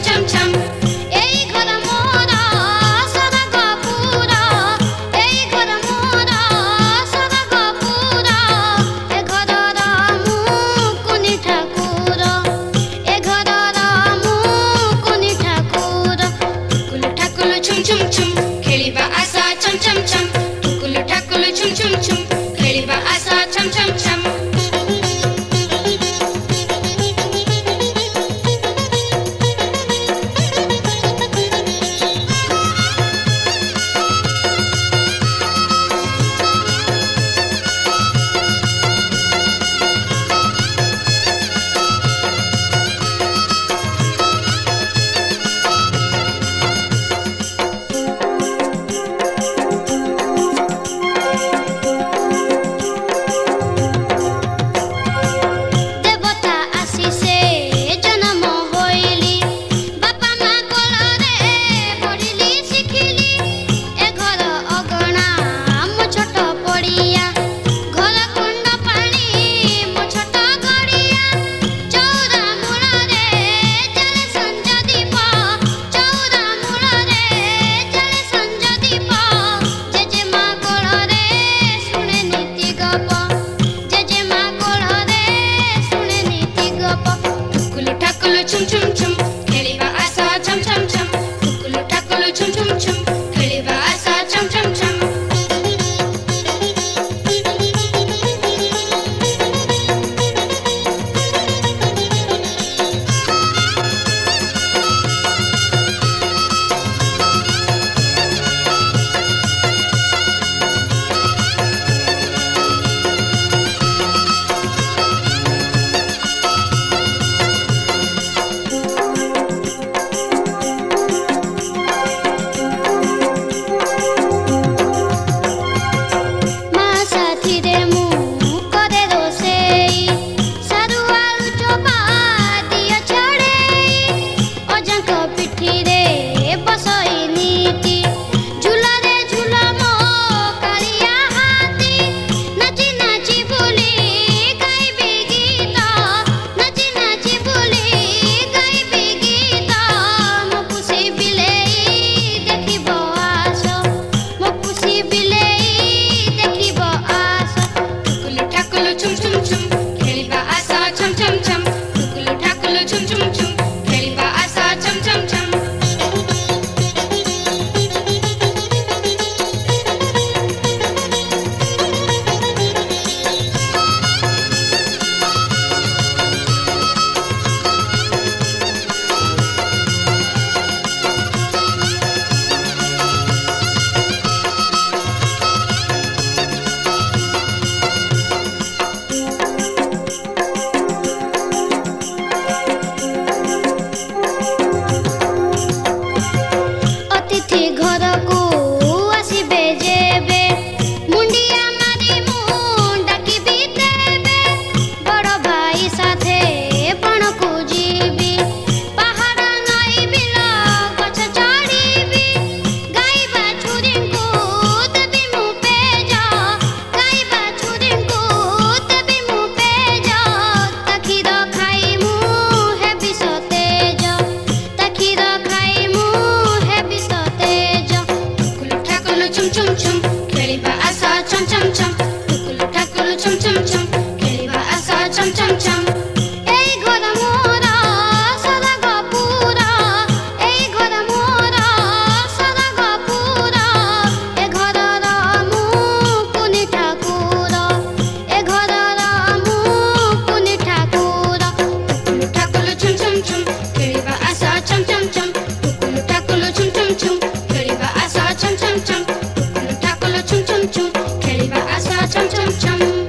छम छम एई घर मोरा सरग पूरा एई घर मोरा सरग पूरा ए घर रामू कुनी ठाकुर ए घर रामू कुनी ठाकुर टुकुलु ठाकुलु छुम छुम छुम खेलिबा आशा छम छम छम टुकुलु ठाकुलु छुम छुम छुम खेलिबा आशा छम छम छम छुम छुम छुम खेलिबा आशा छम छम छम टुकुलु ठाकुलु छुम छुम छुम खेलिबा आशा छम छम छम छुम छुम छुम खेलिबा आशा छम छम छम टुकुलु ठाकुलु छुम छुम छुम खेलिबा आशा छम छम छम छुम छुम छुम खेलिबा आशा छम छम छम टुकुलु ठाकुलु छुम छुम छुम खेलिबा आशा छम छम छम एई घर मोरा सरग पूरा एई घर मोरा सरग पूरा ए घर रामू कुनी ठाकुर ए घर रामू कुनी ठाकुर टुकुलु ठाकुलु छुम छुम छुम खेलिबा आशा छम छम छम टुकुलु ठाकुलु छुम छुम छुम खेलिबा आशा छम छम छम छुम छुम खेलिबा आशा छम छम छम